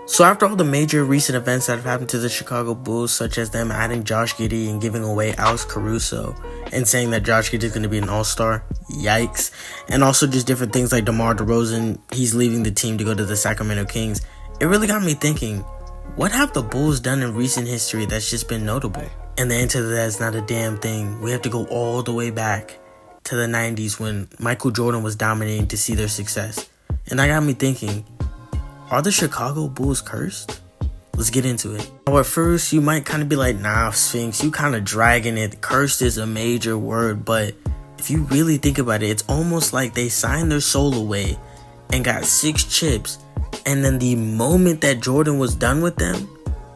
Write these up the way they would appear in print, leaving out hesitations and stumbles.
So after all the major recent events that have happened to the Chicago Bulls, such as them adding Josh Giddey and giving away Alex Caruso and saying that Josh Giddey is going to be an all-star, yikes, and also just different things like DeMar DeRozan, he's leaving the team to go to the Sacramento Kings, it really got me thinking, what have the Bulls done in recent history that's just been notable? And the answer to that is not a damn thing. We have to go all the way back to the 90s when Michael Jordan was dominating to see their success. And that got me thinking, are the Chicago Bulls cursed? Let's get into it. Now, at first, you might kind of be like, nah, Sphinx, you kind of dragging it. Cursed is a major word, but if you really think about it, it's almost like they signed their soul away and got 6 chips, and then the moment that Jordan was done with them,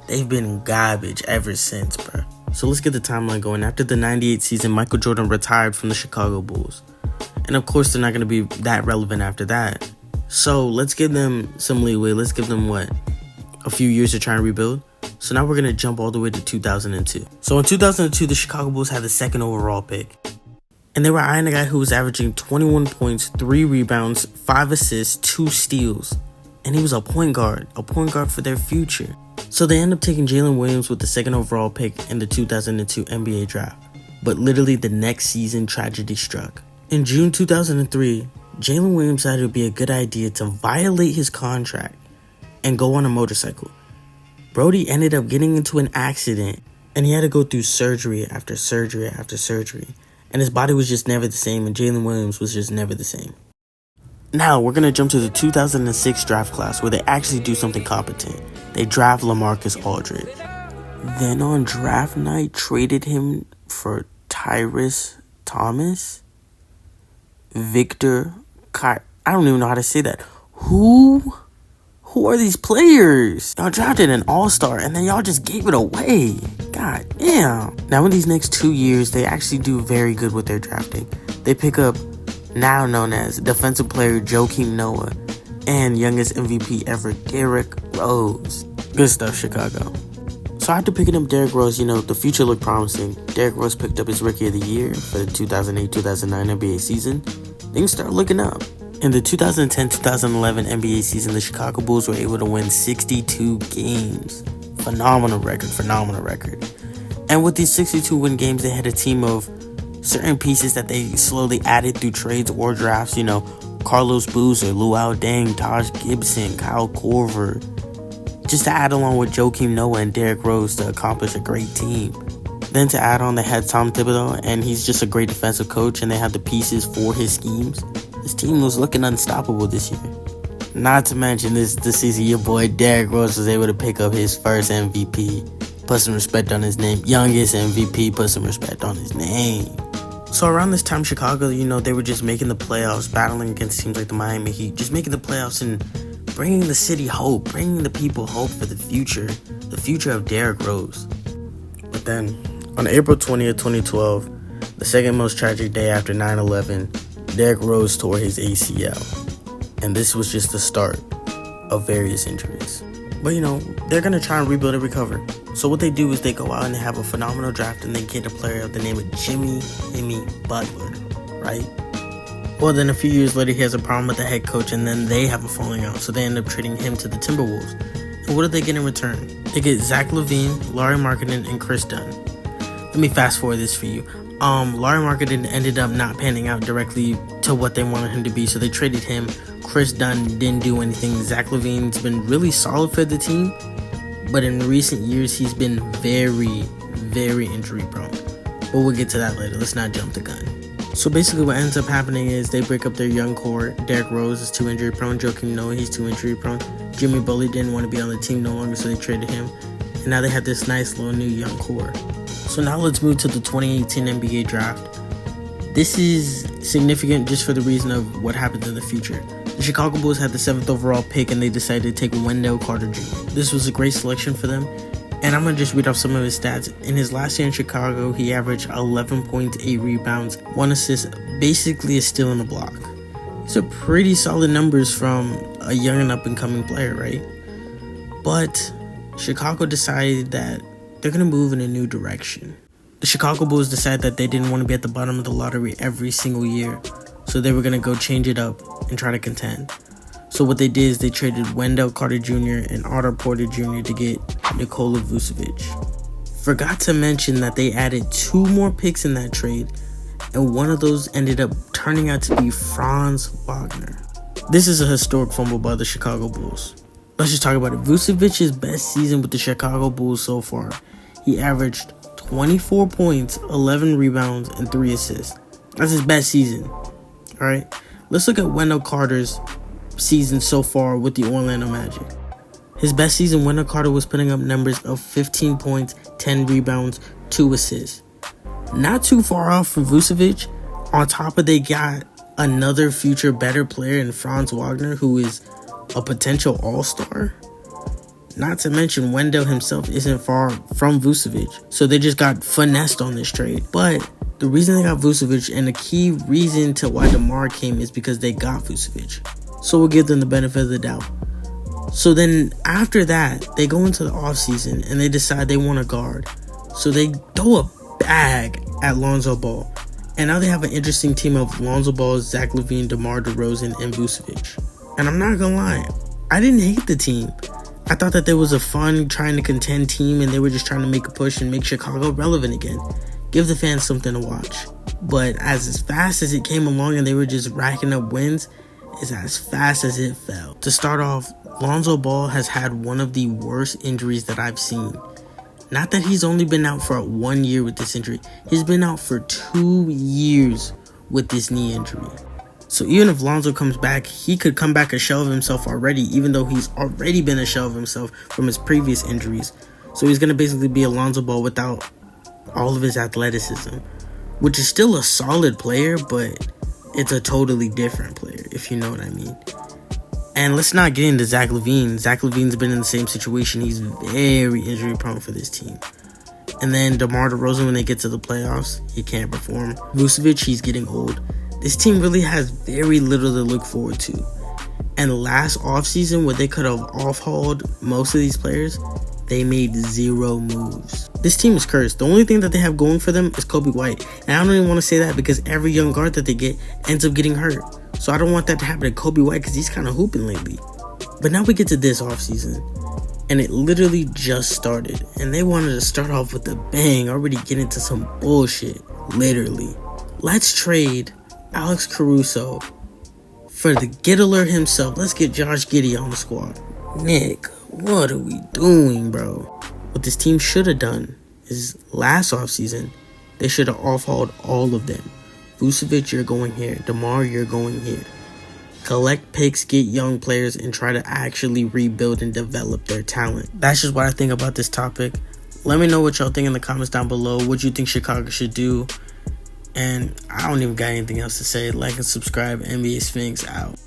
they've been garbage ever since, bro. So let's get the timeline going. After the 98 season, Michael Jordan retired from the Chicago Bulls. And of course, they're not going to be that relevant after that. So let's give them some leeway. Let's give them, a few years to try and rebuild? So now we're going to jump all the way to 2002. So in 2002, the Chicago Bulls had the 2nd overall pick. And they were eyeing a guy who was averaging 21 points, 3 rebounds, 5 assists, 2 steals. And he was a point guard for their future. So they end up taking Jalen Williams with the 2nd overall pick in the 2002 NBA draft. But literally the next season, tragedy struck. In June 2003, Jalen Williams decided it would be a good idea to violate his contract and go on a motorcycle. Brody ended up getting into an accident and he had to go through surgery after surgery after surgery. And his body was just never the same, and Jalen Williams was just never the same. Now, we're going to jump to the 2006 draft class where they actually do something competent. They draft LaMarcus Aldridge. Then on draft night, traded him for Tyrus Thomas, Victor I don't even know how to say that. Who are these players? Y'all drafted an all-star and then y'all just gave it away. God damn. Now in these next 2 years, they actually do very good with their drafting. They pick up now known as defensive player Joakim Noah and youngest MVP ever, Derrick Rose. Good stuff, Chicago. So after picking up Derrick Rose, the future looked promising. Derrick Rose picked up his Rookie of the Year for the 2008-2009 NBA season. Things started looking up. In the 2010-2011 NBA season, the Chicago Bulls were able to win 62 games. Phenomenal record. And with these 62 win games, they had a team of certain pieces that they slowly added through trades or drafts. Carlos Boozer, Luol Deng, Taj Gibson, Kyle Korver. Just to add along with Joakim Noah and Derrick Rose to accomplish a great team. Then to add on, they had Tom Thibodeau, and he's just a great defensive coach, and they had the pieces for his schemes. This team was looking unstoppable this year. Not to mention this season, your boy Derrick Rose was able to pick up his first MVP. Put some respect on his name. Youngest MVP, put some respect on his name. So around this time, Chicago, they were just making the playoffs, battling against teams like the Miami Heat, just making the playoffs and bringing the city hope, bringing the people hope for the future of Derrick Rose. But then, on April 20th, 2012, the second most tragic day after 9/11, Derrick Rose tore his ACL. And this was just the start of various injuries. But they're going to try and rebuild and recover. So what they do is they go out and they have a phenomenal draft and they get a player of the name of Jimmy Butler, right? Well, then a few years later, he has a problem with the head coach and then they have a falling out. So they end up trading him to the Timberwolves. And what do they get in return? They get Zach LaVine, Lauri Markkanen, and Chris Dunn. Let me fast forward this for you. Lauri Markkanen ended up not panning out directly to what they wanted him to be, so they traded him. Chris Dunn didn't do anything. Zach LaVine's been really solid for the team, but in recent years, he's been very, very injury prone. But we'll get to that later. Let's not jump the gun. So basically what ends up happening is they break up their young core. Derrick Rose is too injury prone. Joakim Noah, he's too injury prone. Jimmy Butler didn't want to be on the team no longer, so they traded him. And now they have this nice little new young core. So now let's move to the 2018 NBA draft. This is significant just for the reason of what happens in the future. The Chicago Bulls had the 7th overall pick and they decided to take Wendell Carter Jr. This was a great selection for them. And I'm going to just read off some of his stats. In his last year in Chicago, he averaged 11 points, 8 rebounds, 1 assist, basically a steal and a block. These are pretty solid numbers from a young and up-and-coming player, right? But Chicago decided that they're going to move in a new direction. The Chicago Bulls decided that they didn't want to be at the bottom of the lottery every single year, so they were going to go change it up and try to contend. So what they did is they traded Wendell Carter Jr. and Otto Porter Jr. to get Nikola Vucevic. Forgot to mention that they added 2 more picks in that trade, and one of those ended up turning out to be Franz Wagner. This is a historic fumble by the Chicago Bulls. Let's just talk about it. Vucevic's best season with the Chicago Bulls so far. He averaged 24 points, 11 rebounds, and 3 assists. That's his best season. Alright, let's look at Wendell Carter's season so far with the Orlando Magic. His best season, Wendell Carter was putting up numbers of 15 points, 10 rebounds, 2 assists. Not too far off from Vucevic. On top of they got another future better player in Franz Wagner, who is a potential all-star. Not to mention Wendell himself isn't far from Vucevic, so they just got finessed on this trade. But the reason they got Vucevic, and the key reason to why DeMar came, is because they got Vucevic. So we'll give them the benefit of the doubt. So then after that, they go into the offseason and they decide they want a guard. So they throw a bag at Lonzo Ball. And now they have an interesting team of Lonzo Ball, Zach LaVine, DeMar DeRozan, and Vucevic. And I'm not gonna lie, I didn't hate the team. I thought that there was a fun, trying to contend team, and they were just trying to make a push and make Chicago relevant again. Give the fans something to watch. But as fast as it came along and they were just racking up wins, is as fast as it fell. To start off, Lonzo Ball has had one of the worst injuries that I've seen. Not that he's only been out for 1 year with this injury. He's been out for 2 years with this knee injury. So even if Lonzo comes back, he could come back a shell of himself already, even though he's already been a shell of himself from his previous injuries. So he's going to basically be a Lonzo Ball without all of his athleticism, which is still a solid player, but it's a totally different player, if you know what I mean. And let's not get into Zach LaVine. Zach LaVine's been in the same situation. He's very injury prone for this team. And then DeMar DeRozan, when they get to the playoffs, he can't perform. Vucevic, he's getting old. This team really has very little to look forward to. And last offseason, where they could have off-hauled most of these players, they made 0 moves. This team is cursed. The only thing that they have going for them is Coby White. And I don't even want to say that because every young guard that they get ends up getting hurt. So I don't want that to happen to Coby White because he's kind of hooping lately. But now we get to this offseason, and it literally just started. And they wanted to start off with a bang, already get into some bullshit, literally. Let's trade Alex Caruso for the Get Alert himself. Let's get Josh Giddey on the squad. Nick, what are we doing, bro? What this team should have done is last offseason, they should have off-hauled all of them. Vucevic, you're going here. DeMar, you're going here. Collect picks, get young players, and try to actually rebuild and develop their talent. That's just what I think about this topic. Let me know what y'all think in the comments down below. What you think Chicago should do. And I don't even got anything else to say. Like and subscribe. NBA Sphinx out.